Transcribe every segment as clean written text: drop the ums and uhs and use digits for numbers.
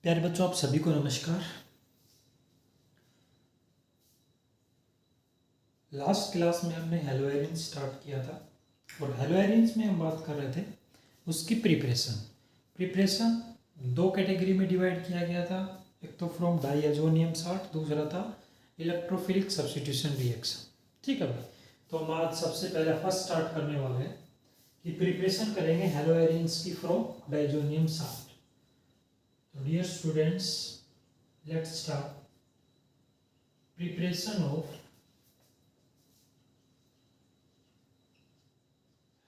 प्यारे बच्चों, आप सभी को नमस्कार। लास्ट क्लास में हमने हेलोएरिन्स स्टार्ट किया था और हेलोएरिन्स में हम बात कर रहे थे उसकी प्रिपरेशन दो कैटेगरी में डिवाइड किया गया था। एक तो फ्रॉम डाइअजोनियम साल्ट, दूसरा था इलेक्ट्रोफिलिक सब्स्टिट्यूशन रिएक्शन। ठीक है भाई, तो हम आज सबसे पहले फर्स्ट स्टार्ट करने वाले हैं कि प्रिपरेशन करेंगे हेलोएरिन्स की फ्रॉम डाइअजोनियम साल्ट। तो dear students, let's start preparation of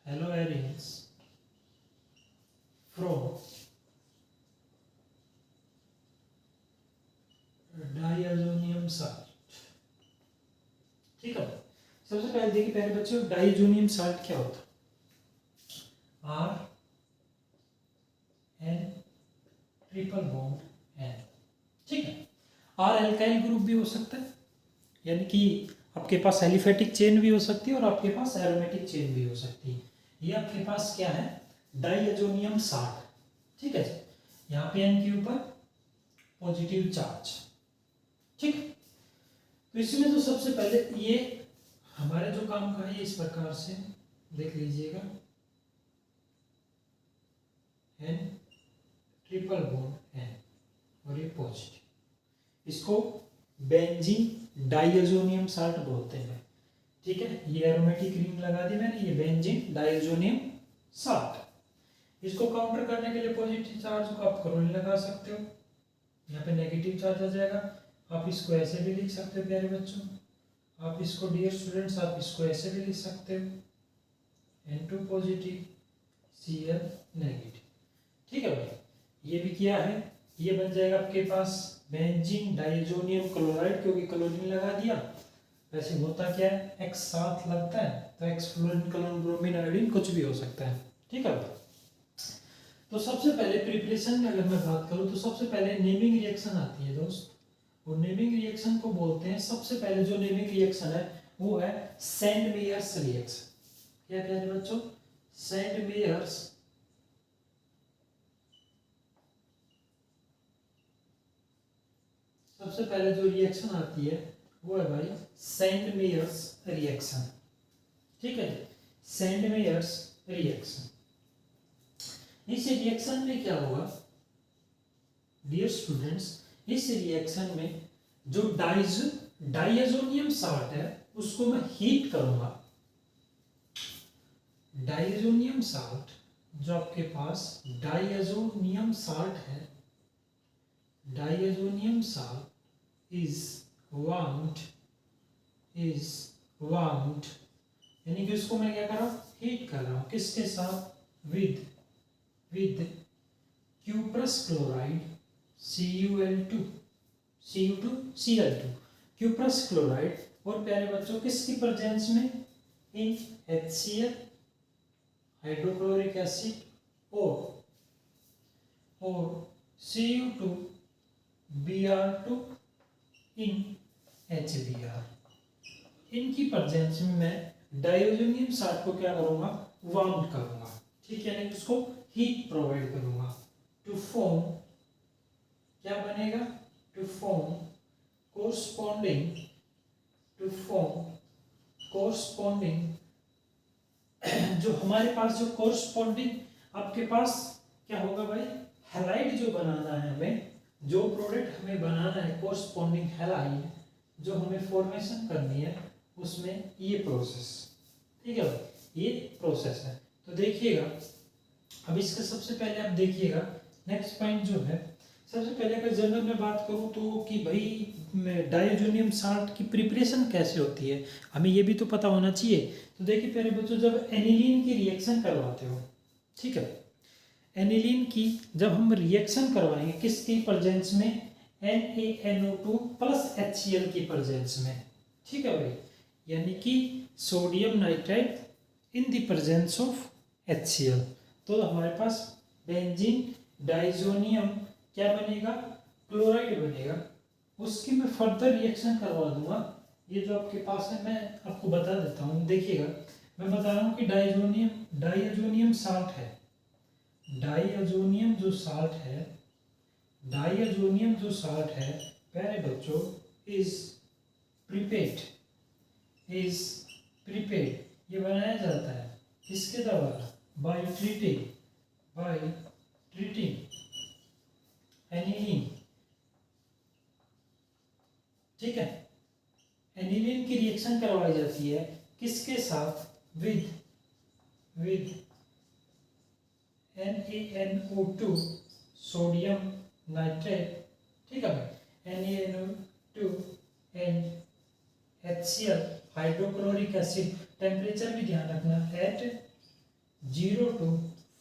haloarenes from diazonium salt. ठीक है, सबसे पहले देखिए पहले बच्चों, डाइअजोनियम साल्ट क्या होता है? RN triple bond N। ठीक है, R एल्काइल ग्रुप भी हो सकता है, यानी कि आपके पास एलिफेटिक चेन भी हो सकती है और आपके पास एरोमेटिक चेन भी हो सकती है। ये आपके पास क्या है? डाइअजोनियम साल्ट। ठीक है, यहाँ पे N के ऊपर पॉजिटिव चार्ज। ठीक, तो इसमें तो सबसे पहले ये हमारे जो काम का है ये इस प्रकार से देख लीजिएगा, N ट्रिपल बॉन्ड N और ये पॉजिटिव। इसको बेंजीन डाइअजोनियम साल्ट बोलते हैं। ठीक है, ये एरोमेटिक रिंग लगा दी मैंने, ये बेंजीन डाइअजोनियम साल्ट। इसको काउंटर करने के लिए पॉजिटिव चार्ज को आप क्लोरीन लगा सकते हो, यहाँ पे नेगेटिव चार्ज आ जाएगा। आप इसको ऐसे भी लिख सकते हो प्यारे बच्चों, आप इसको डियर स्टूडेंट्स आप इसको ऐसे भी लिख सकते हो, N2 पॉजिटिव Cl नेगेटिव। ठीक है भाई, ये भी किया है, ये बन जाएगा आपके पास बेंजीन डाइअजोनियम क्लोराइड, क्योंकि क्लोरीन लगा दिया। वैसे होता क्या है, X साथ लगता है तो X fluorine chlorine bromine iodine कुछ भी हो सकता है। ठीक है, तो सबसे पहले प्रिपरेशन में अगर मैं बात करूं तो सबसे पहले नेमिंग रिएक्शन आती है दोस्त, और नेमिंग रिएक्शन को बोलते हैं, सबसे पहले जो नेमिंग रिएक्शन है वो है सेंड मेयर्स रिएक्शन। क्या प्यारे बच्चों? सेंड मेयर्स सबसे पहले जो रिएक्शन आती है वो है भाई सेंड मेयर्स रिएक्शन। ठीक है, सेंड मेयर्स रिएक्शन। इस रिएक्शन में क्या होगा डियर स्टूडेंट्स, इस रिएक्शन में जो डाइअजोनियम साल्ट है उसको मैं हीट करूंगा। डाइअजोनियम साल्ट, जो आपके पास डाइअजोनियम साल्ट है, डाइअजोनियम साल्ट इज वार्म्ड, यानी कि उसको मैं क्या कर रहा हूँ? हीट कर रहा हूँ। किसके साथ? With cuprous chloride Cu2 Cl2 cuprous chloride, और प्यारे बच्चों किसकी प्रेजेंस में? इन HCl हाइड्रोक्लोरिक एसिड और Cu2 Br2 इन HBr। इनकी प्रेजेंस में मैं डाइअजोनियम साल्ट को क्या करूंगा? वार्म करूंगा। ठीक है, यानी उसको हीट प्रोवाइड करूंगा। टू फॉर्म क्या बनेगा? टू फॉर्म कोरस्पॉन्डिंग जो हमारे पास जो कोरस्पॉन्डिंग आपके पास क्या होगा भाई? हैलाइड जो बनाना है हमें, जो प्रोडक्ट हमें बनाना है कोरस्पॉन्डिंग हैलाइड जो हमें फॉर्मेशन करनी है, उसमें ये प्रोसेस। ठीक है, ये प्रोसेस है। तो देखिएगा, अब इसका सबसे पहले आप देखिएगा नेक्स्ट पॉइंट जो है, सबसे पहले अगर जनरल में बात करूं तो कि भाई डाइअजोनियम साल्ट की प्रिपरेशन कैसे होती है, हमें ये भी तो पता होना चाहिए। तो देखिए प्यारे बच्चों, जब एनिलीन की रिएक्शन करवाते हो, ठीक है, एनिलीन की जब हम रिएक्शन करवाएंगे किसकी प्रेजेंस में? NaNO2 प्लस HCl की प्रेजेंस में। ठीक है भाई, यानी कि sodium nitride in the presence of HCl, तो हमारे पास बेंजीन डाइज़ोनियम क्या बनेगा? क्लोराइड बनेगा। उसकी मैं फर्दर रिएक्शन करवा दूंगा। ये जो आपके पास है मैं आपको बता देता हूँ, देखिएगा, मैं बता रहा हूँ कि डाइअजोनियम साल्ट है, डाइअजोनियम जो साल्ट है डाइअजोनियम जो साल्ट है प्यारे बच्चों इज प्रीपेड, ये बनाया जाता है किसके द्वारा? बाय ट्रीटिंग एनिलीन, ठीक है। एनिलीन की रिएक्शन करवाई जाती है किसके साथ? विद NaNO2 सोडियम नाइट्रेट, ठीक है भाई, NaNO2 and HCl hydrochloric acid. Temperature भी ध्यान रखना एट 0 to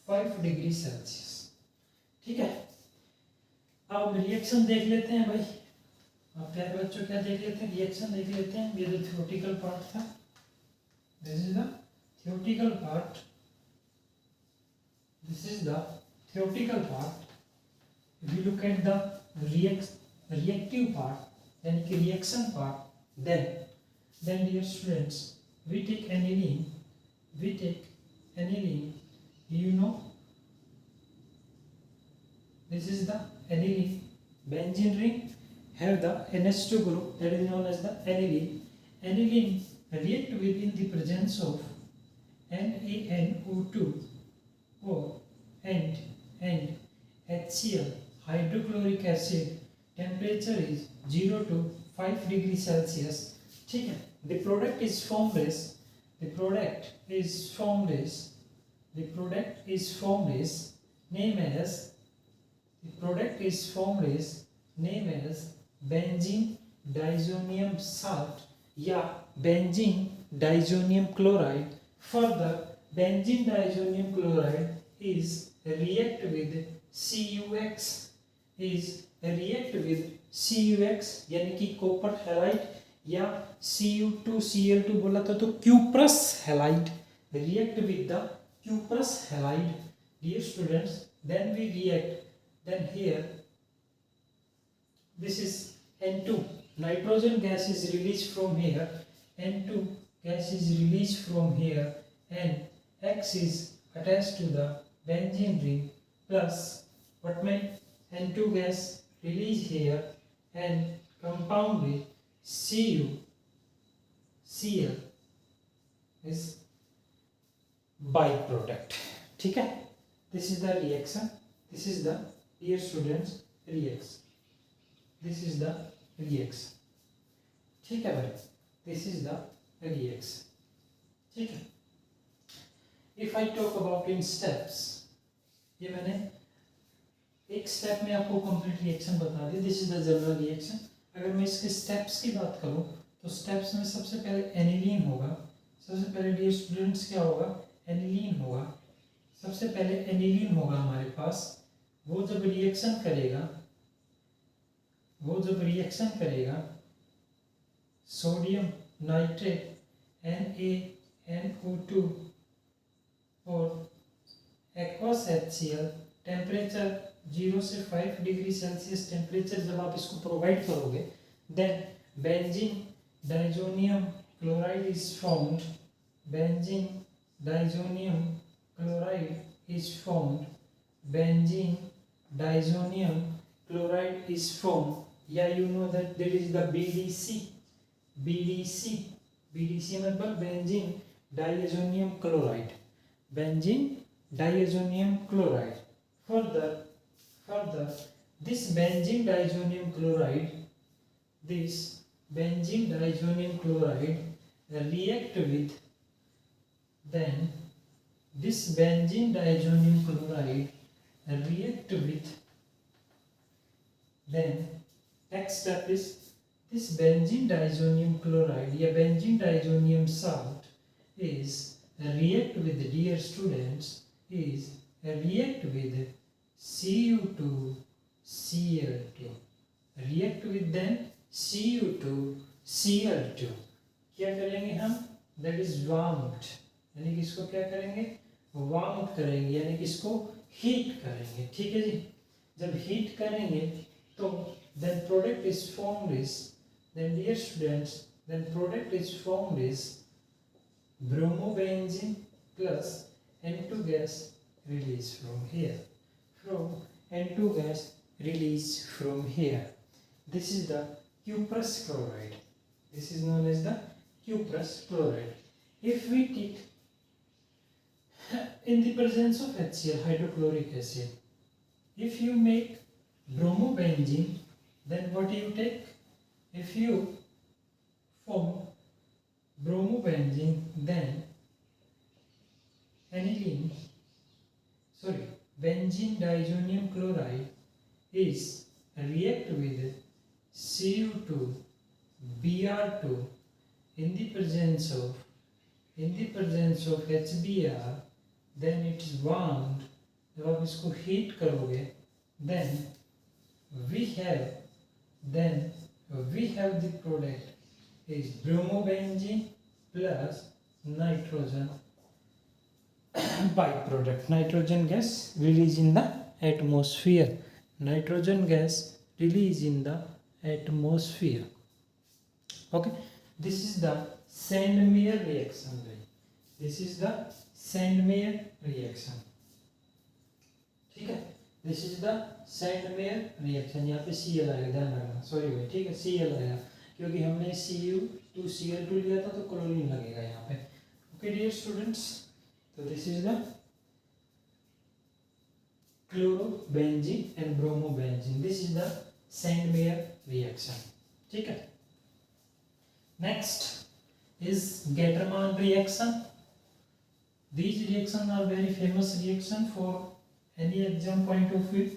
5 डिग्री सेल्सियस, ठीक है। अब रिएक्शन देख लेते हैं भाई। अब प्यारे बच्चों क्या देख लेते हैं? रिएक्शन देख लेते हैं। ये जो थ्योरेटिकल पार्ट था, this is the theoretical part, if you look at the reactive part, यानी कि reaction part, then dear students, we take aniline, you know, this is the aniline, benzene ring have the NH2 group, that is known as the aniline react with in the presence of NaNO2 or and HCl hydrochloric acid. Temperature is 0 to 5 degree Celsius, ठीक है। The product is formed name as benzene diazonium salt या benzene diazonium chloride. Further, benzene diazonium chloride is react with CuX, यानी कि copper halide, या Cu2Cl2 बोला था तो cuprous halide, react with the cuprous halide, dear students. Then we react, then here this is N2, nitrogen gas is released from here, N2 gas is released from here, and X is attached to the benzene ring, plus what meant N2 gas released here and compound with CuCl is byproduct, ठीक है। This is the reaction, this is the, dear students, reaction, this is the reaction, ठीक है भाई, this is the reaction, ठीक है। If I talk about in steps, ये मैंने एक स्टेप में आपको कंप्लीट रिएक्शन बता दी, this is the general reaction. अगर मैं इसके स्टेप्स की बात करूं तो स्टेप्स में सबसे पहले एनिलीन होगा। सबसे पहले डियर स्टूडेंट्स क्या होगा? एनिलीन होगा। सबसे पहले एनिलीन होगा हमारे पास। वो जब रिएक्शन करेगा सोडियम नाइट्रेट NaNO2 और एक्वस HCl, टेम्परेचर 0 से 5 डिग्री सेल्सियस टेम्परेचर जब आप इसको प्रोवाइड करोगे, then benzene diazonium chloride is found, benzene diazonium chloride is found, benzene diazonium chloride is found, या you know that there is the BDC मतलब benzene diazonium chloride, benzene diazonium chloride. Further, this benzene diazonium chloride react with, then this benzene diazonium chloride react with, then next step is this benzene diazonium chloride या benzene diazonium salt is react with, dear students, is react with Cu2Cl2, react with then Cu2Cl2, क्या करेंगे हम? that is warmed, यानी कि इसको क्या करेंगे? Warm करेंगे, यानी कि इसको हीट करेंगे, ठीक है जी। जब हीट करेंगे तो then product is formed is, then dear students, then product is formed is bromobenzene plus N2 gas released from here. From N2 gas release from here. This is the cuprous chloride. This is known as the cuprous chloride. If we take in the presence of HCl, hydrochloric acid, if you make bromobenzene, then what you take? If you form bromobenzene, then benzene diazonium chloride is react with Cu2 Br2 in the presence of HBr, then it is bound. जब आप इसको heat करोगे, then we have the product is bromobenzene plus nitrogen byproduct. Nitrogen gas released in the atmosphere. Nitrogen gas released in the atmosphere. Okay, this is the Sandmeyer reaction. This is the Sandmeyer reaction. ठीक है, this is the Sandmeyer reaction. यहाँ पे Cl आएगा, ध्यान रखना. Sorry भाई, ठीक है, Cl आएगा क्योंकि हमने Cu2Cl2 लिया था तो क्लोरीन लगेगा यहाँ पे. ओके डियर स्टूडेंट्स, तो this is the chlorobenzene and bromobenzene. This is the Sandmeyer reaction. ठीक है. Next is Gattermann reaction. These reactions are very famous reaction for any exam point of view.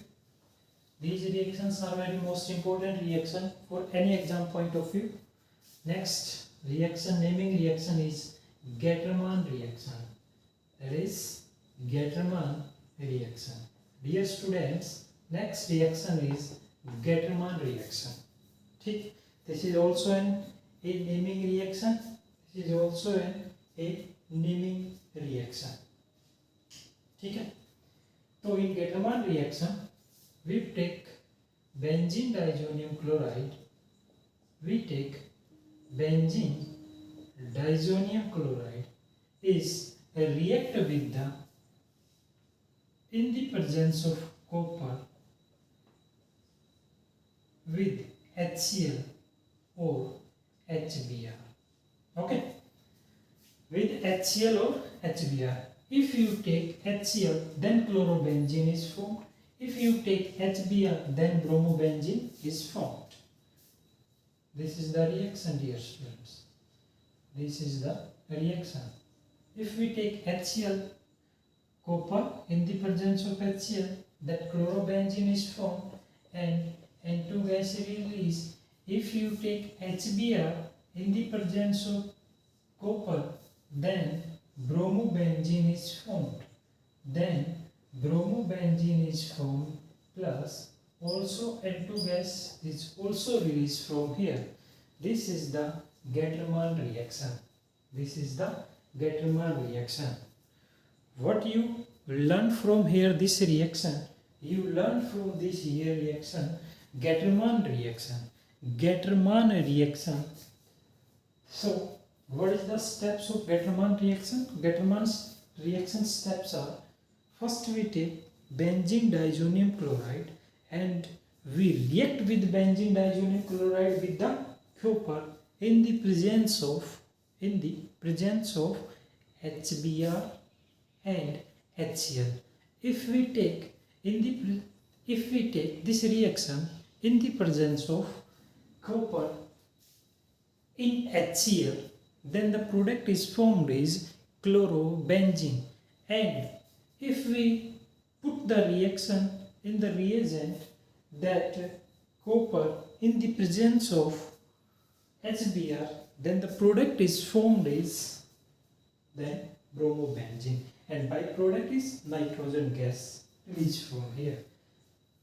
These reactions are very most important reaction for any exam point of view. Next reaction, naming reaction is Getterman reaction. That is Getterman reaction. Dear students, next reaction is Getterman reaction. ठीक, this is also a naming reaction. This is also a naming reaction. ठीक है. So in Getterman reaction, we take benzene diazonium chloride. We take benzene diazonium chloride is react with the in the presence of copper with HCl or HBr. Okay, with HCl or HBr. If you take HCl, then chlorobenzene is formed. If you take HBr, then bromobenzene is formed. This is the reaction, dear students. This is the reaction. If we take HCl, copper in the presence of HCl, that chlorobenzene is formed and N2 gas release. If you take HBr in the presence of copper, then bromobenzene is formed. Then bromobenzene is formed plus also N2 gas is also released from here. This is the Getterman reaction. This is the Getterman reaction. What you learn from here, this reaction, you learn from this here reaction, Getterman reaction. Getterman reaction. So what is the steps of Getterman reaction? Getterman's reaction steps are: first we take benzene diazonium chloride and we react with benzene diazonium chloride with the copper in the presence of HBr and HCl. If we take this reaction in the presence of copper in HCl, then the product is formed is chlorobenzene. And if we put the reaction in the reagent, that copper in the presence of HBr, then the product is formed is then bromobenzene, and byproduct is nitrogen gas released from here.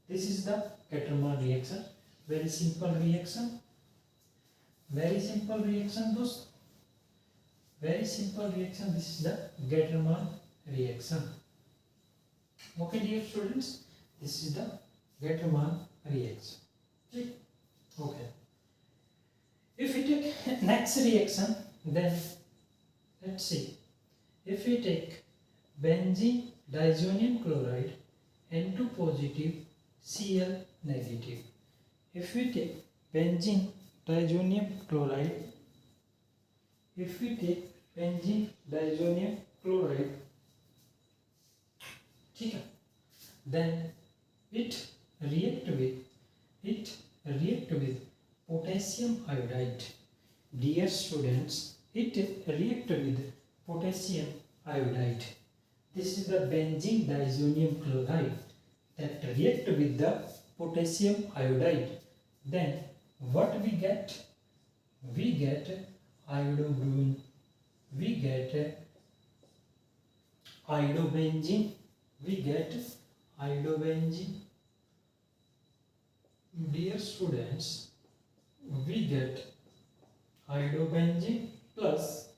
This is the Getterman reaction. Very simple reaction. Very simple reaction, दोस्त. Very simple reaction. This is the Getterman reaction. Okay, dear students, this is the Getterman reaction. Okay. If we take next reaction, then let's see. If we take benzene diazonium chloride N2 positive Cl negative. If we take benzene diazonium chloride, if we take benzene diazonium chloride, ठीक है, then it react with potassium iodide. Dear students, it react with potassium iodide. This is the benzene diazonium chloride that react with the potassium iodide. Then what we get? We get iodobrine. We get iodobenzene. We get iodobenzene. Dear students, we get iodobenzene plus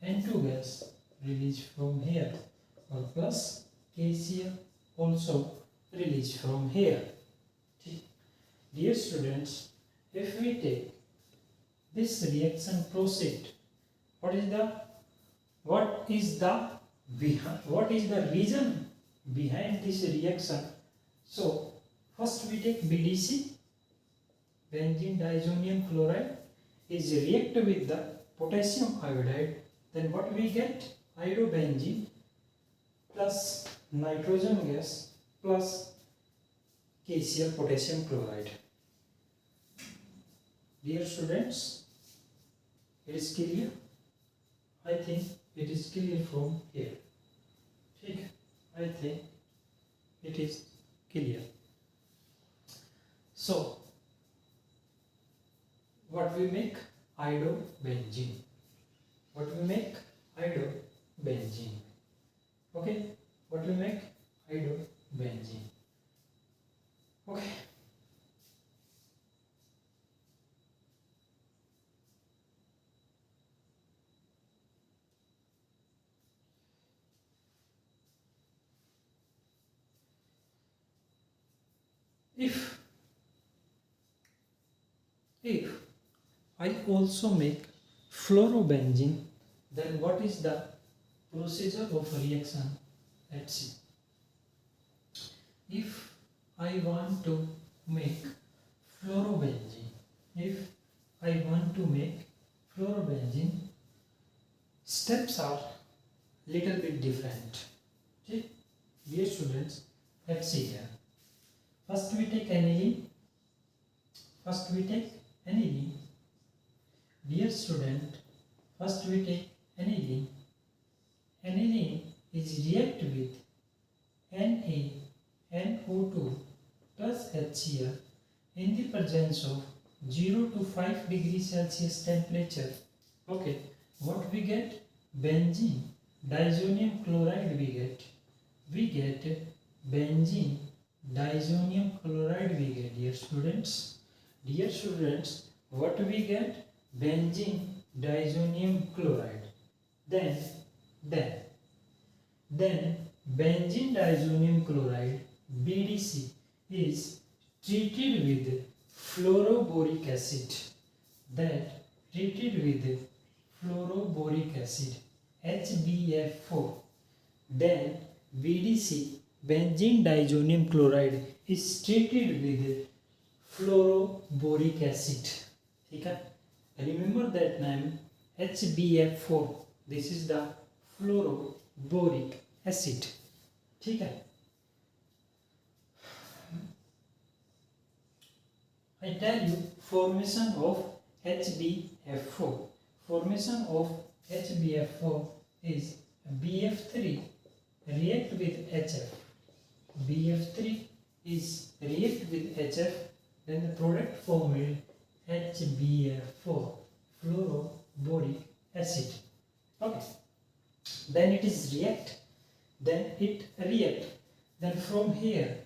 N2 gas released from here, or plus KCl also released from here. Dear students, if we take this reaction proceed, what is the reason behind this reaction? So first we take BDC, benzene diazonium chloride is react with the potassium iodide. Then what we get? Iodobenzene plus nitrogen gas plus KCl potassium chloride. Dear students, it is clear? I think it is clear from here. ठीक, I think it is clear. So what we make? Iodobenzene. What we make? Iodobenzene. Okay, what we make? Iodobenzene. Okay. If I also make fluorobenzene, then what is the procedure of reaction? Let's see. If I want to make fluorobenzene, steps are little bit different. Okay? Dear students, let's see here. First we take aniline. Dear student, first we take aniline. Aniline is react with NaNO2 plus HCl in the presence of 0 to 5 degrees Celsius temperature. Okay, what we get? Benzene diazonium chloride we get benzene diazonium chloride we get. Dear students, what we get? Benzene diazonium chloride. Then benzene diazonium chloride BDC is treated with fluoroboric acid. HBF4. Then BDC, benzene diazonium chloride, is treated with fluoroboric acid. ठीक है? Remember that name, HBF4. This is the fluoroboric acid. ठीक है? I tell you formation of HBF4. Formation of HBF4 is BF3 react with HF. BF3 is react with HF, then the product formed HBF4, fluoroboric acid. Okay. Then it is react. Then from here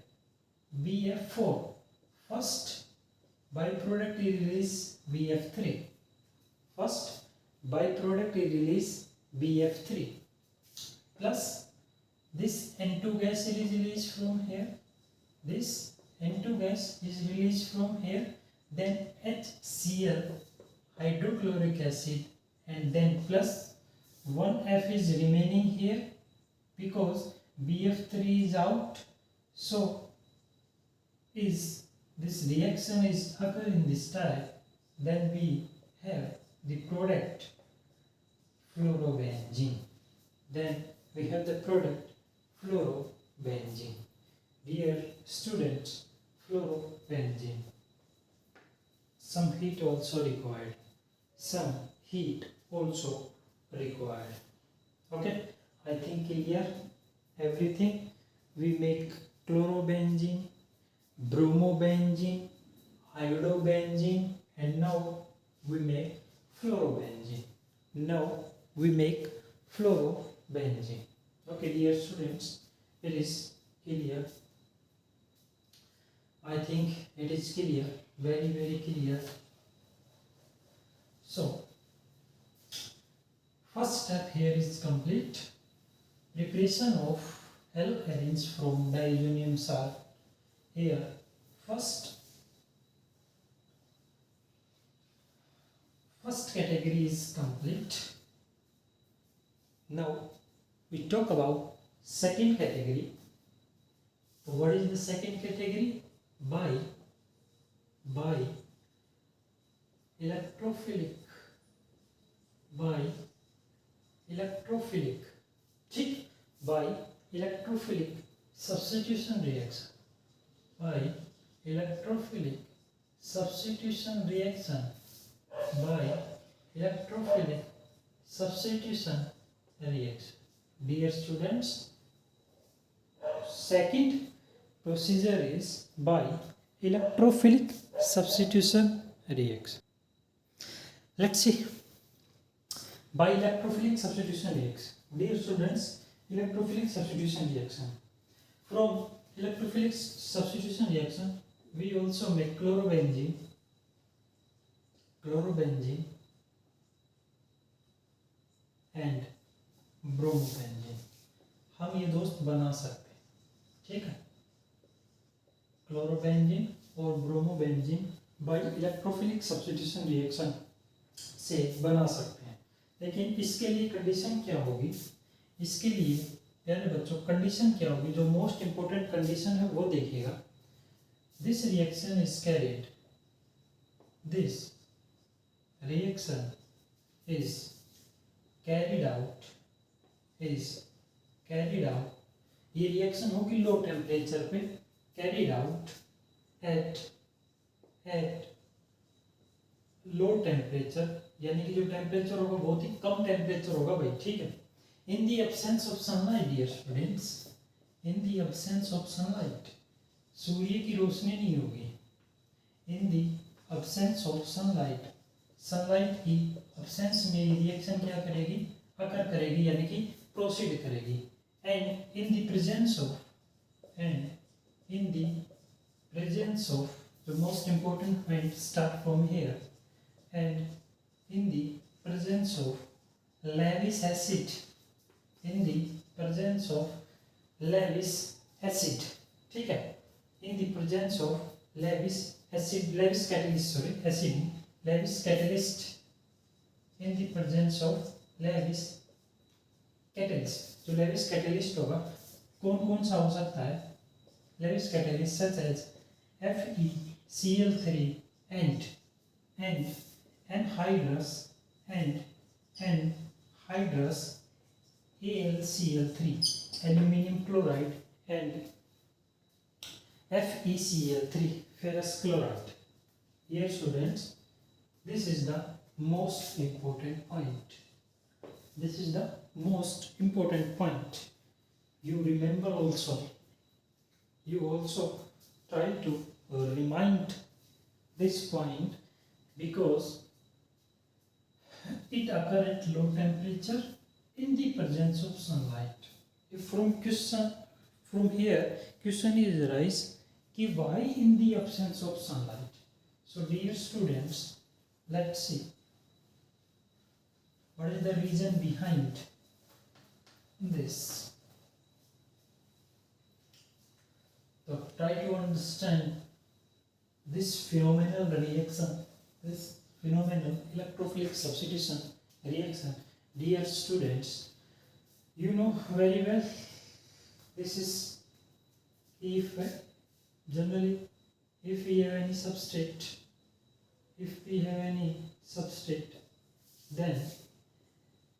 BF4, first byproduct is release BF3. Plus this N2 gas is released from here. Then HCl, hydrochloric acid, and then plus 1F is remaining here because BF3 is out. So is this reaction is occur in this type, then we have the product fluorobenzene. Then we have the product fluorobenzene. Dear students, fluorobenzene. Some heat also required. Some heat also required. Okay, I think clear everything. We make chlorobenzene, bromobenzene, iodobenzene, and now we make fluorobenzene. Now we make fluorobenzene. Okay, dear students, it is clear. I think it is clear, very very clear. So, first step here is complete. Preparation of alkanes from diammonium salt. Here, first category is complete. Now we talk about second category. What is the second category? By electrophilic, ठीक, by electrophilic substitution reaction, by electrophilic substitution reaction, by electrophilic substitution reaction. Dear students, second procedure is by electrophilic substitution reaction. Let's see. By electrophilic substitution reaction. Dear students, electrophilic substitution reaction. From electrophilic substitution reaction, we also make chlorobenzene and bromobenzene. हम ये दोस्त बना सकते हैं, ठीक है. Chlorobenzene और bromobenzene by electrophilic substitution reaction से बना सकते हैं. लेकिन इसके लिए कंडीशन क्या होगी? इसके लिए यानी बच्चों कंडीशन क्या होगी? जो मोस्ट इम्पोर्टेंट कंडीशन है वो देखिएगा. This reaction is carried, this reaction is carried out, ये रिएक्शन होगी लो टेम्परेचर पे, carried out at low temperature, यानी कि जो टेम्परेचर होगा बहुत ही कम टेम्परेचर होगा भाई, ठीक है. In the absence of sunlight dear students, in the absence of sunlight, सूर्य की रोशनी नहीं होगी. In the absence of sunlight, sunlight की एब्सेंस में रिएक्शन क्या करेगी? अकर करेगी, यानी कि प्रोसीड करेगी. And in the presence of, the most important point start from here, and in the presence of Lewis acid, ठीक है. in the presence of Lewis catalyst, in the presence of Lewis catalyst, जो Lewis catalyst होगा कौन सा हो सकता है? Lewis catalyst such as FeCl3 and anhydrous AlCl3, aluminium chloride, and FeCl3, ferrous chloride. Here students, this is the most important point. You remember also, you also try to remind this point because it occurs at low temperature in the presence of sunlight. If from here question is raised कि why in the absence of sunlight? So dear students, let's see what is the reason behind this. So try to understand this phenomenal reaction, this phenomenal electrophilic substitution reaction. Dear students, you know very well this is if generally if we have any substrate, then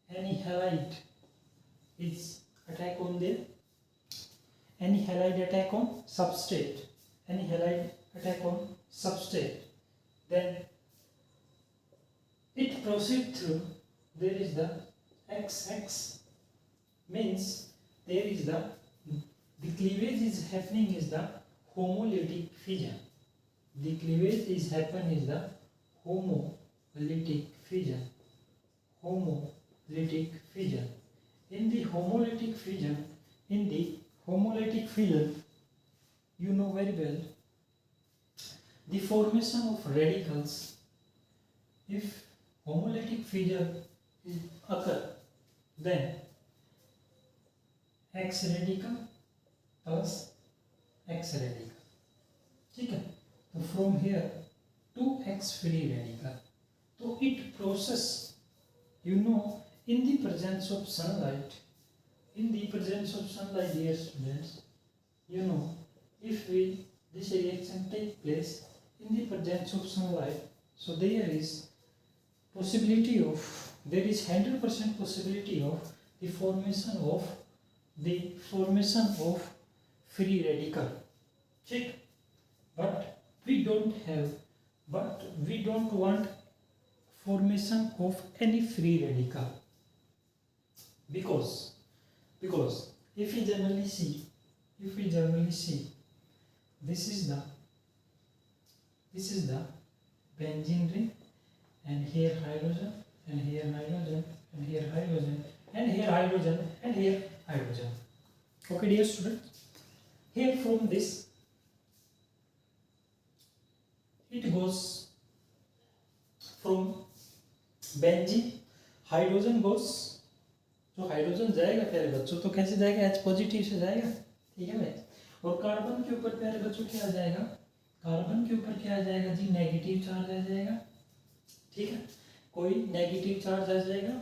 any halide is attack on the any halide attack on substrate, then it proceed through, there is the XX, means there is the cleavage is happening is the homolytic fission. The cleavage is happen is the homolytic fission. In the homolytic fission, you know very well the formation of radicals. If homolytic fission occur, then X radical plus X radical. ठीक है, तो from here to X free radical. तो it process, you know, in the presence of sunlight, dear students, you know, if this reaction take place in the presence of sunlight, so there is 100% possibility of the formation of free radical. ठीक, but we don't want formation of any free radical, because if we generally see, this is the benzene ring, and here hydrogen, and here hydrogen, and here hydrogen, and here hydrogen, and here hydrogen. Okay, dear students, here from this it goes from benzene, hydrogen goes, जो hydrogen जाएगा प्यारे बच्चों तो कैसे जाएगा, H positive से जाएगा, ठीक है भाई। और कार्बन के ऊपर प्यारे बच्चों क्या आ जाएगा, कार्बन के ऊपर क्या आ जाएगा जी, नेगेटिव चार्ज आ जाएगा, ठीक है, कोई नेगेटिव चार्ज आ जाएगा।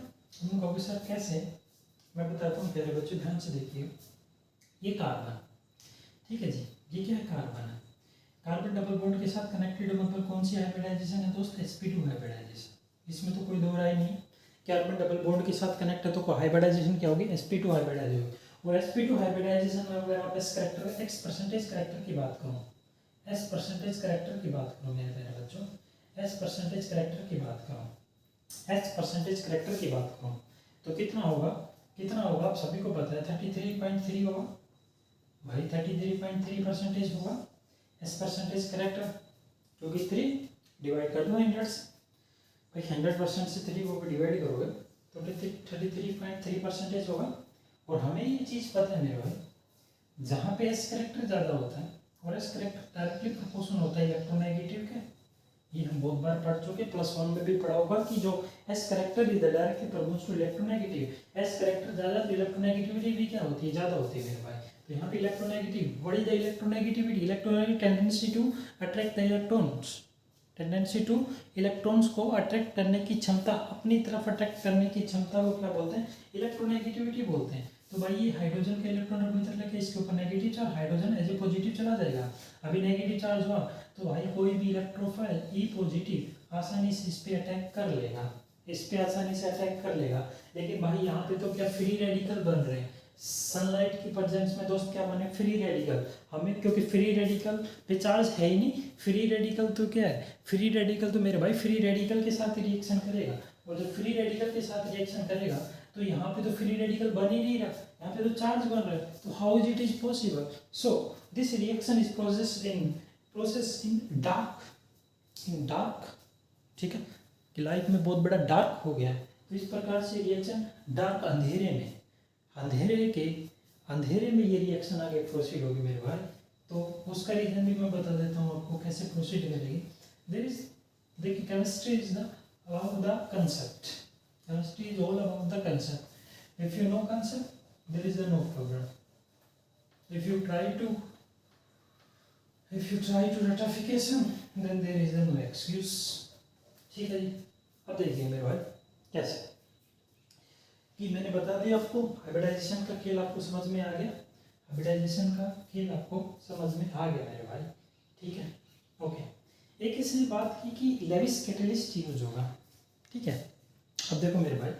हम कहोगे सर कैसे, मैं बताता हूँ प्यारे बच्चों, ध्यान से देखिए। ये कार्बन, ठीक है जी, ये क्या है, कार्बन है। कार्बन डबल बॉन्ड के साथ कनेक्टेड मतलब कौन सी हाइब्रिडाइजेशन है दोस्त, sp2 हाइब्रिडाइजेशन, इसमें तो कोई दो राय नहीं। कार्बन डबल बॉन्ड के साथ कनेक्ट है तो हाइब्रिडाइजेशन क्या होगी, sp2 हाइब्रिडाइजेशन होगी। और sp2 हाइब्रिडाइजेशन में अगर आप S character, x percentage character की बात करूँ, एस परसेंटेज करैक्टर की बात करूँ मेरे प्यारे बच्चों, एस परसेंटेज करैक्टर की बात करूँ, एस परसेंटेज करैक्टर की बात करूँ तो कितना होगा, आप सभी को पता है 33.3 होगा भाई, 33.3% होगा एस परसेंटेज करैक्टर, क्योंकि 3 डिवाइड कर दो 100 से भाई, 100% से 3 को डिवाइड करोगे तो 33.3% होगा। और हमें ये चीज़ पता है मेरे भाई, जहाँ पे एस करैक्टर ज़्यादा होता है और एस करैक्टर डायरेक्टली प्रोपोर्शनल होता है इलेक्ट्रोनेगेटिव के, ये हम बहुत बार पढ़ चुके, +1 में भी पढ़ा होगा कि जो S character is directly proportional to electronegative, S character ज़्यादा तो इलेक्ट्रोनेगेटिविटी भी क्या होती है, ज़्यादा होती है मेरे भाई। तो यहाँ पे electronegative, what is the electronegativity, electronegative tendency to attract the electrons, tendency to electrons को अट्रैक्ट करने की क्षमता, अपनी तरफ अट्रैक्ट करने की क्षमता को क्या बोलते हैं, इलेक्ट्रोनेगेटिविटी बोलते हैं। तो भाई ये हाइड्रोजन का इलेक्ट्रॉन अपनी तरफ लेके इसके ऊपर negative charge, hydrogen as a positive चला जाएगा, अभी नेगेटिव चार्ज हुआ तो भाई कोई भी इलेक्ट्रोफाइल ई पॉजिटिव आसानी से इस पे अटैक कर लेगा, लेकिन भाई यहाँ पे तो क्या फ्री रेडिकल बन रहे हैं, सनलाइट की प्रेजेंस में दोस्त क्या बने, फ्री रेडिकल। हमें क्योंकि फ्री रेडिकल पे चार्ज है ही नहीं, फ्री रेडिकल तो क्या है, फ्री रेडिकल तो मेरे भाई फ्री रेडिकल के साथ रिएक्शन करेगा, और जब फ्री रेडिकल के साथ रिएक्शन करेगा तो यहाँ पे तो फ्री रेडिकल बन ही नहीं रहा, यहाँ पे तो चार्ज बन रहा है, तो how is it is possible. So this reaction is process in dark, ठीक है, कि लाइफ में बहुत बड़ा डार्क हो गया है, तो इस प्रकार से रिएक्शन डार्क, अंधेरे में ये रिएक्शन आगे प्रोसीड होगी मेरे भाई। तो उसका रीजन भी मैं बता देता हूँ आपको कैसे प्रोसीड करेगी। देखिए chemistry is about the concept, chemistry is all about the concept. If you know concept there is no problem, if you try to rectification then there is no excuse, ठीक है जी। अब देखिए मेरे भाई कैसे कि मैंने बता दिया आपको, हाइब्रिडाइजेशन का खेल आपको समझ में आ गया, हाइब्रिडाइजेशन का खेल आपको समझ में आ गया मेरे भाई, ठीक है। ओके, एक इसने बात की कि लेविस कैटलिस्ट यूज होगा, ठीक है। अब देखो मेरे भाई,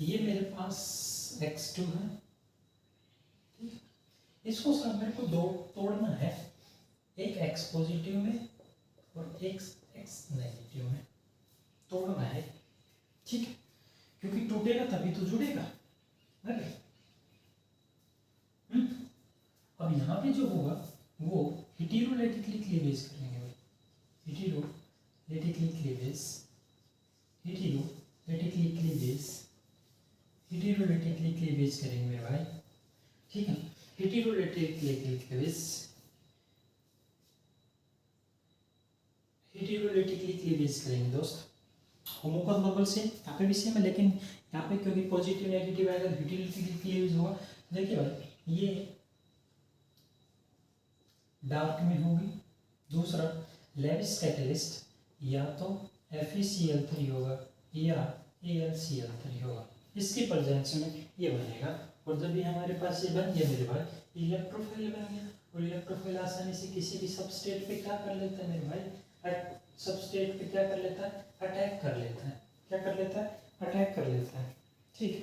ये मेरे पास X2 है, ठीक है। इसको सब मेरे को दो तोड़ना है, एक X पॉजिटिव में और एक X नेगेटिव में तोड़ना है, ठीक है, क्योंकि टूटेगा तभी तो जुड़ेगा। अब यहाँ पे जो होगा वो हेटेरोलेटिकली क्लीवेज करेंगे भाई, हेटेरोलेटिकली क्लीवेज, हेटेरोलेटिकली क्लीवेज, हेटेरोलेटिकली क्लीवेज करेंगे मेरे भाई, ठीक है। हेटेरोलेटिकली क्लीवेज, हेटेरोलेटिकली क्लीवेज करेंगे दोस्त। होमोकॉन्फॉर्मल से यहाँ पे भी सेम है, लेकिन यहाँ पे क्योंकि पॉजिटिव नेगेटिव आएगा तो हेटेरोलेटिकली क्लीवेज होगा। देखिए भाई, ये डार्क में होगी, दूसरा लेविस कैटलिस्ट या तो FeCl3 होगा या AlCl3 होगा, इसके प्रेजेंस में ये बनेगा। और जब भी हमारे पास ये बन गया मेरे भाई, इलेक्ट्रोफाइल बन गया, और इलेक्ट्रोफाइल आसानी से किसी भी सबस्ट्रेट पे क्या कर लेता है मेरे भाई, सबस्ट्रेट पे क्या कर लेता है, अटैक कर लेता है। क्या कर लेता है, अटैक कर लेता है, ठीक है।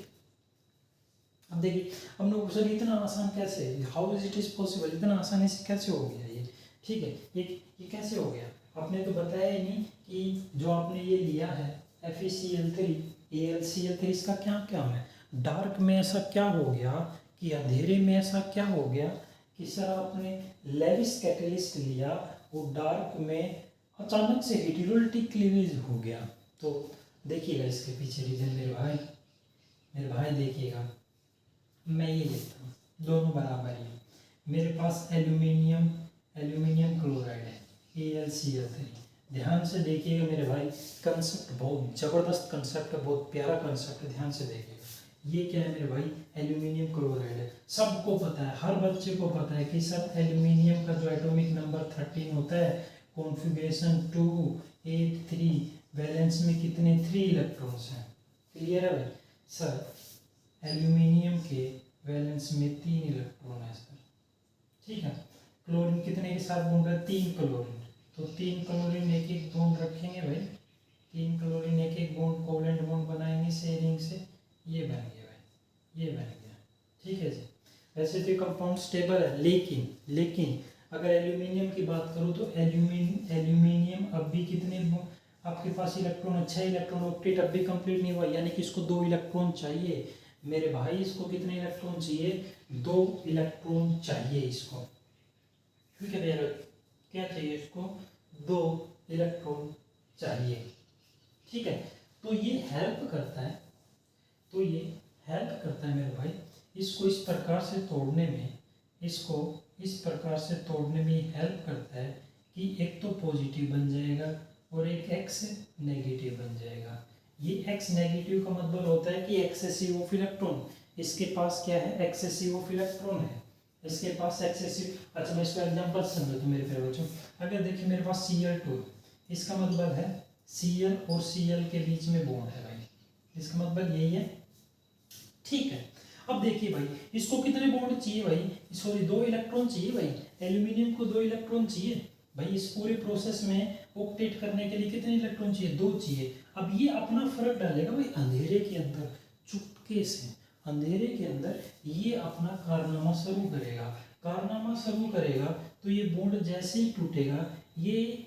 अब देखिए, हम लोग सर इतना आसान कैसे, how is it is possible, इतना आसानी से कैसे हो गया ये, ठीक है। ये कैसे हो गया, आपने तो बताया ही नहीं कि जो आपने ये लिया है FeCl3 AlCl3, इसका क्या काम है। डार्क में ऐसा क्या हो गया कि अंधेरे में ऐसा क्या हो गया कि सर आपने लेविस कैटलिस्ट लिया और डार्क में अचानक से हेटेरोलेटिक क्लीवेज हो गया। तो देखिएगा इसके पीछे रीजन मेरे भाई देखिएगा, मैं ये लिखता हूँ, दोनों बराबर ही हैं। मेरे पास एल्यूमिनियम क्लोराइड है AlCl3। ध्यान से देखिएगा मेरे भाई, कंसेप्ट बहुत ज़बरदस्त कंसेप्ट है, बहुत प्यारा कंसेप्ट है, ध्यान से देखिएगा। ये क्या है मेरे भाई, एल्यूमिनियम क्लोराइड है। सबको पता है, हर बच्चे को पता है कि सर एल्यूमिनियम का जो एटॉमिक नंबर 13 होता है, कॉन्फ़िगरेशन 283, वैलेंस में कितने 3 इलेक्ट्रॉन्स हैं। क्लियर है भाई सर, एल्यूमिनियम के वैलेंस में 3 इलेक्ट्रॉन है सर, ठीक है। क्लोरीन कितने के साथ बॉन्ड है, 3 क्लोरीन, तो 3 क्लोरीन एक एक बॉन्ड रखेंगे भाई, 3 क्लोरीन एक एक बॉन्ड कोवेलेंट बॉन्ड बनाएंगे शेयरिंग से, ये बन गया भाई, ये बन गया, ठीक है जी। वैसे तो कंपाउंड स्टेबल है, लेकिन अगर एल्यूमिनियम की बात करूँ तो एल्यूमिनियम अब भी कितने आपके पास इलेक्ट्रॉन, अच्छा इलेक्ट्रॉन ऑक्टेट अब भी कंप्लीट नहीं हुआ, यानी कि इसको 2 इलेक्ट्रॉन चाहिए मेरे भाई। इसको कितने इलेक्ट्रॉन चाहिए, 2 इलेक्ट्रॉन चाहिए इसको, ठीक है भैया। क्या चाहिए इसको, 2 इलेक्ट्रॉन चाहिए, ठीक है। तो ये हेल्प करता है, मेरे भाई, इसको इस प्रकार से तोड़ने में, हेल्प करता है कि एक तो पॉजिटिव बन जाएगा और एक X नेगेटिव बन जाएगा। ये X नेगेटिव का मतलब होता है कि एक्सेसिव ऑफ इलेक्ट्रॉन, इसके पास क्या है, एक्सेसिव ऑफ इलेक्ट्रॉन है, इसके पास एक्सेसिव। अच्छा मैं इसका एग्जांपल समझो तो मेरे प्यारे बच्चों, अगर देखिए मेरे पास Cl2, इसका मतलब है Cl और Cl के बीच में बॉन्ड है भाई, इसका मतलब यही है, ठीक है। अब देखिए भाई, इसको कितने बॉन्ड चाहिए भाई, सॉरी 2 इलेक्ट्रॉन चाहिए भाई, एल्यूमिनियम को 2 इलेक्ट्रॉन चाहिए भाई। इस पूरे प्रोसेस में ऑक्टेट करने के लिए कितने इलेक्ट्रॉन चाहिए, 2 चाहिए। अब ये अपना फर्क डालेगा भाई, अंधेरे के अंदर चुपके से, अंधेरे के अंदर ये अपना कारनामा शुरू करेगा, तो ये बॉन्ड जैसे ही टूटेगा, ये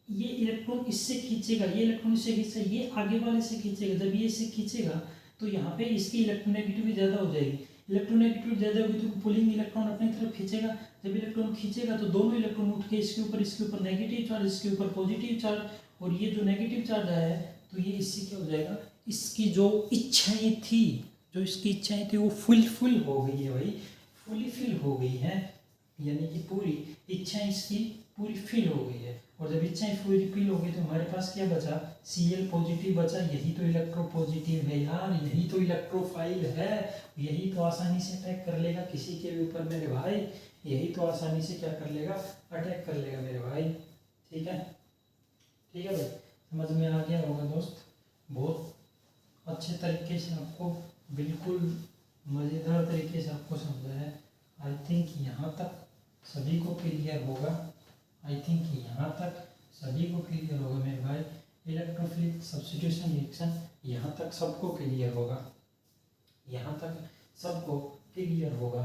इलेक्ट्रॉन इससे खींचेगा, ये इलेक्ट्रॉन इससे खींचेगा, ये आगे वाले से खींचेगा। जब ये इससे खींचेगा तो यहाँ पे इसकी इलेक्ट्रोनेगेटिविटी ज़्यादा हो जाएगी, इलेक्ट्रोनेगेटिविटी ज़्यादा होगी तो पुलिंग इलेक्ट्रॉन अपनी तरफ खींचेगा। जब इलेक्ट्रॉन खींचेगा तो दोनों इलेक्ट्रॉन उठ के इसके ऊपर नेगेटिव चार्ज, इसके ऊपर पॉजिटिव चार्ज, और ये जो नेगेटिव चार्ज आया है तो ये इससे क्या हो जाएगा, इसकी जो इच्छाएं थी वो फुलफिल हो गई है भाई, फुलफिल हो गई है, यानी कि पूरी इच्छा इसकी पूरी फिल हो गई है। और जब इच्छाएं पूरी फिल हो गई तो हमारे पास क्या बचा, Cl पॉजिटिव बचा, यही तो इलेक्ट्रो पॉजिटिव है यार, यही तो इलेक्ट्रोफाइल है, यही तो आसानी से अटैक कर लेगा किसी के भी ऊपर मेरे भाई, यही तो आसानी से क्या कर लेगा, अटैक कर लेगा मेरे भाई, ठीक है भाई, समझ में आ गया होगा दोस्त। बहुत अच्छे तरीके से आपको, बिल्कुल मज़ेदार तरीके से आपको समझाया है। आई थिंक यहाँ तक सभी को क्लियर होगा। आई थिंक यहाँ तक सभी को क्लियर होगा मेरे भाई। इलेक्ट्रोफिलिक सब्स्टिट्यूशन रिएक्शन यहाँ तक सबको क्लियर होगा, यहाँ तक सबको क्लियर होगा,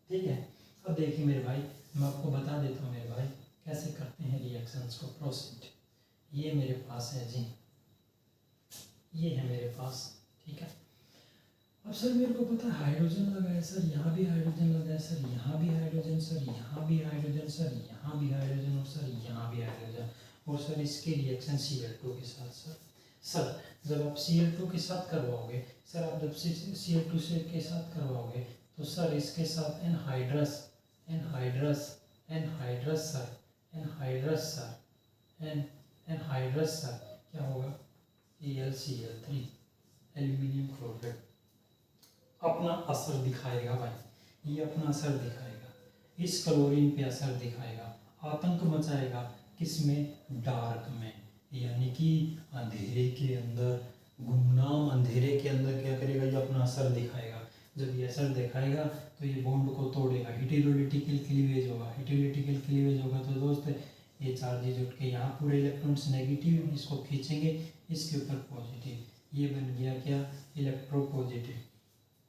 ठीक है। अब देखिए मेरे भाई, मैं आपको बता देता हूँ मेरे भाई कैसे करते हैं रिएक्शंस को प्रोसीड। ये मेरे पास है जी, ये है मेरे पास, ठीक है। अब सर मेरे को पता है हाइड्रोजन लगा है सर, यहाँ भी हाइड्रोजन लगा है सर, यहाँ भी हाइड्रोजन सर, यहाँ भी हाइड्रोजन सर, यहाँ भी हाइड्रोजन और सर यहाँ भी हाइड्रोजन, और सर इसके रिएक्शन Cl2 के साथ। सर जब आप Cl2 के साथ करवाओगे सर, आप जब Cl2 से के साथ करवाओगे तो सर इसके साथ anhydrous anhydrous anhydrous sir anhydrous sir anhydrous sir क्या होगा, AlCl3 एल्यूमिनियम क्लोराइड अपना असर दिखाएगा भाई, ये अपना असर दिखाएगा, इस क्लोरीन पे असर दिखाएगा, आतंक मचाएगा किसमें, डार्क में, यानी कि अंधेरे के अंदर, गुमनाम अंधेरे के अंदर क्या करेगा, ये अपना असर दिखाएगा। जब ये असर दिखाएगा तो ये बॉन्ड को तोड़ेगा, हेटेरोलिटिकल क्लीवेज होगा, हेटेरोलिटिकल क्लीवेज होगा तो दोस्त ये चार्जेज उठ के यहाँ पूरे इलेक्ट्रॉन्स नेगेटिव, इसको खींचेंगे, इसके ऊपर पॉजिटिव, ये बन गया क्या, इलेक्ट्रोपॉजिटिव,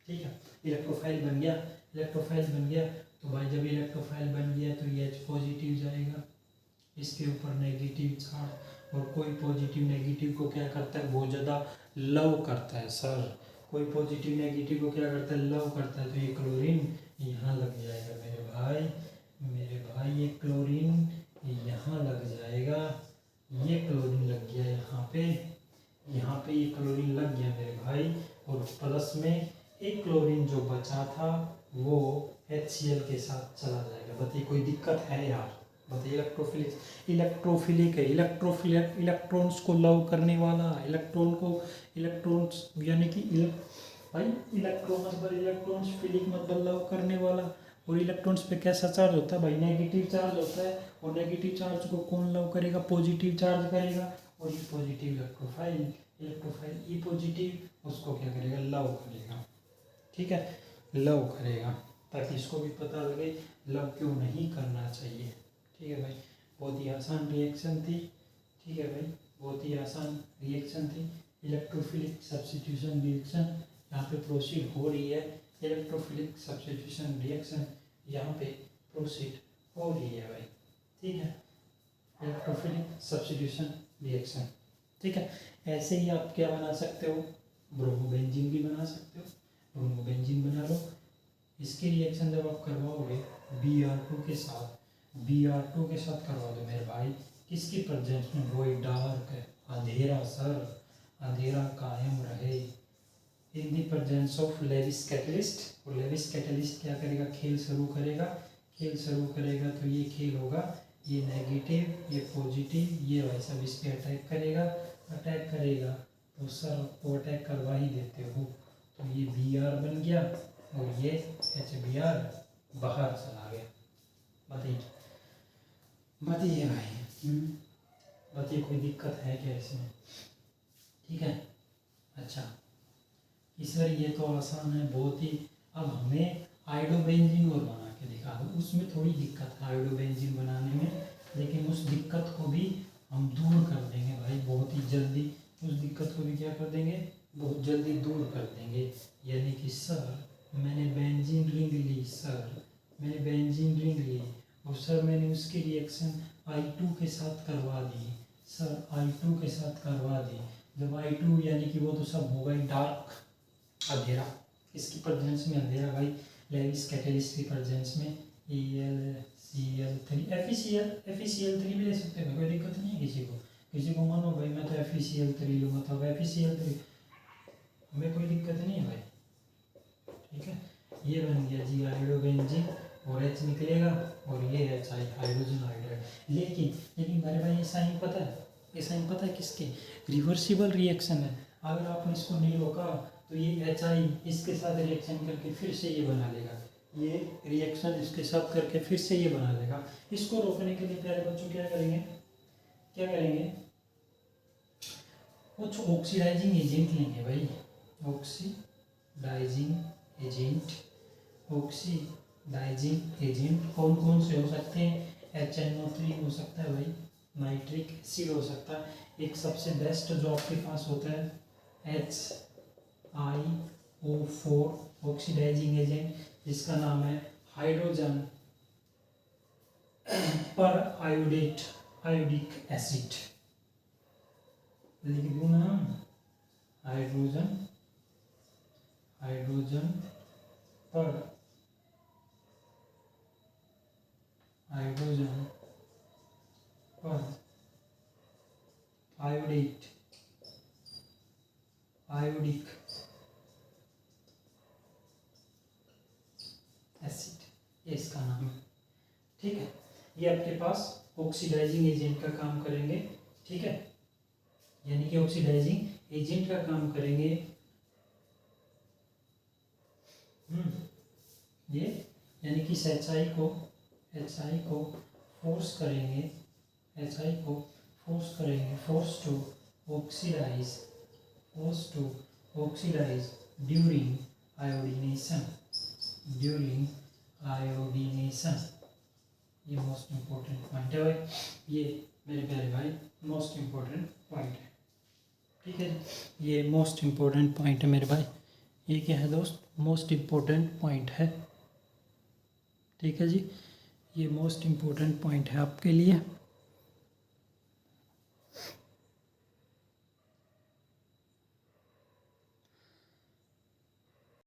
ठीक है। इलेक्ट्रोफाइल बन गया, इलेक्ट्रोफाइल बन गया तो भाई जब इलेक्ट्रोफाइल बन गया तो ये H पॉजिटिव जाएगा, इसके ऊपर नेगेटिव चार्ज, और कोई पॉजिटिव नेगेटिव को क्या करता है, बहुत ज़्यादा लव करता है सर, कोई पॉजिटिव नेगेटिव को क्या करता है, लव करता है, तो ये क्लोरीन यहाँ लग जाएगा मेरे भाई ये क्लोरीन यहाँ लग जाएगा, ये क्लोरीन लग गया यहाँ पे ये क्लोरीन लग गया मेरे भाई, और प्लस में एक क्लोरीन जो बचा था वो HCl के साथ चला जाएगा। बताइए कोई दिक्कत है यार, बताइए। इलेक्ट्रोफिलिक है, इलेक्ट्रॉन्स को लव करने वाला, इलेक्ट्रॉन्स यानी कि भाई इलेक्ट्रॉन मतलब इलेक्ट्रॉन्स, फिलिक मतलब लव करने वाला, और इलेक्ट्रॉन्स पे कैसा चार्ज होता है भाई, नेगेटिव चार्ज होता है, और नेगेटिव चार्ज को कौन लव करेगा, पॉजिटिव चार्ज करेगा, और ये पॉजिटिव इलेक्ट्रोफाइल ई पॉजिटिव उसको क्या करेगा, लव करेगा, ठीक है, लव करेगा, ताकि इसको भी पता लगे लव क्यों नहीं करना चाहिए, ठीक है भाई। बहुत ही आसान रिएक्शन थी, ठीक है भाई, बहुत ही आसान रिएक्शन थी, इलेक्ट्रोफिलिक सब्स्टिट्यूशन रिएक्शन यहाँ पे प्रोसीड हो रही है, इलेक्ट्रोफिलिक सब्स्टिट्यूशन रिएक्शन यहाँ पे प्रोसीड हो रही है भाई, ठीक है, इलेक्ट्रोफिलिक सब्स्टिट्यूशन रिएक्शन, ठीक है। ऐसे ही आप क्या बना सकते हो, ब्रोमोबेंजीन भी बना सकते हो, ब्रोमोबेंजीन बना लो। इसके रिएक्शन जब आप करवाओगे Br2 के साथ करवा दो मेरे भाई, किसकी प्रेजेंस में, वो डार्क है, अंधेरा सर, अंधेरा कायम रहे, in the presence of Lewis catalyst, और लेविस कैटलिस्ट क्या करेगा, खेल शुरू करेगा तो ये खेल होगा, ये नेगेटिव ये पॉजिटिव, ये भाई सब इस पर अटैक करेगा तो सर आपको अटैक करवा ही देते हो, तो ये Br बन गया और ये HBr बाहर चला गया। बताइए भाई, बताइए कोई दिक्कत है क्या इसमें, ठीक है। अच्छा कि सर ये तो आसान है बहुत ही, अब हमें आयोडोबेंजीन और बना के दिखा दो, उसमें थोड़ी दिक्कत है आयोडोबेंजीन बनाने में, लेकिन उस दिक्कत को भी हम दूर कर देंगे भाई बहुत ही जल्दी, उस दिक्कत को भी क्या कर देंगे, बहुत जल्दी दूर कर देंगे। यानी कि सर मैंने बेंजीन रिंग ली, और सर मैंने उसकी रिएक्शन I2 के साथ करवा दी, सर I2 के साथ करवा दी, जब I2 यानी कि वो तो सब होगा ही डार्क, अंधेरा, इसकी प्रेजेंस में अंधेरा भाई, लेविस कैटलिस्ट की प्रेजेंस में AlCl3 FeCl3 भी ले सकते हैं, कोई दिक्कत नहीं है किसी को मानो भाई मैं तो FeCl3 लूँगा तो FeCl3, हमें कोई दिक्कत नहीं है भाई, ठीक है। ये बन गया जी आयोडोबेंजीन, और H निकलेगा, और ये है हाइड्रोजन आयोडाइड। लेकिन मेरे भाई ये साइन पता है किसके, रिवर्सिबल रिएक्शन है, अगर आपने इसको नहीं रोका तो ये HI इसके साथ रिएक्शन करके फिर से ये बना लेगा, ये रिएक्शन इसके साथ करके फिर से ये बना लेगा। इसको रोकने के लिए प्यारे बच्चों क्या करेंगे, कुछ ऑक्सीडाइजिंग एजेंट लेंगे भाई, ऑक्सीडाइजिंग एजेंट कौन कौन से हो सकते हैं, HNO3 हो सकता है भाई, नाइट्रिक एसिड हो सकता है, एक सबसे बेस्ट जो आपके पास होता है HiO4 ऑक्सीडाइजिंग एजेंट, जिसका नाम है हाइड्रोजन पर आयोडिक एसिड। लिख दूं ना, हाइड्रोजन पर आयोडिक एसिड, ये इसका नाम है। ठीक है, ये आपके पास ऑक्सीडाइजिंग एजेंट का काम करेंगे। ठीक है, यानी कि ऑक्सीडाइजिंग एजेंट का काम करेंगे। ये यानी कि HI को फोर्स करेंगे, force to oxidize during iodination. ये मोस्ट इम्पोर्टेंट पॉइंट है भाई, ये मेरे प्यारे भाई मोस्ट इम्पोर्टेंट पॉइंट है। ठीक है, ये मोस्ट इम्पोर्टेंट पॉइंट है मेरे भाई। ये क्या है दोस्त, मोस्ट इम्पोर्टेंट पॉइंट है। ठीक है जी, ये मोस्ट इम्पोर्टेंट पॉइंट है आपके लिए।